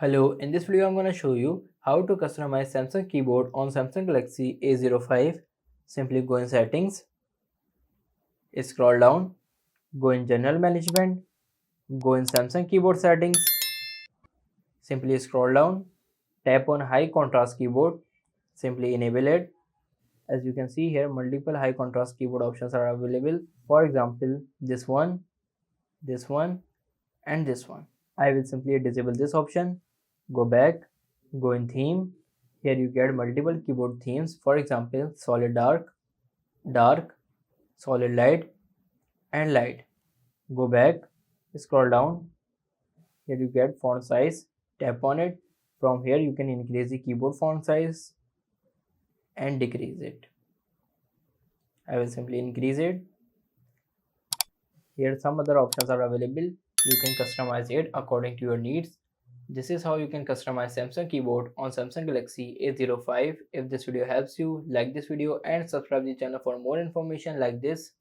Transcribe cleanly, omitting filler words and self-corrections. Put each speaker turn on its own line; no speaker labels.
Hello, in this video I'm going to show you how to customize Samsung keyboard on Samsung Galaxy A05. Simply go in settings, scroll down, go in general management, go in Samsung keyboard settings, simply scroll down, tap on high contrast keyboard, simply enable it. As you can see here, multiple high contrast keyboard options are available. For example, this one, and this one. I will simply disable this option, go back, go in theme. Here you get multiple keyboard themes, for example solid dark, solid light and light. Go back, scroll down, here you get font size, tap on it. From here you can increase the keyboard font size and decrease it. I will simply increase it. Here some other options are available. You can customize it according to your needs. This is how you can customize Samsung keyboard on Samsung Galaxy A05. If this video helps you, like this video and subscribe the channel for more information like this.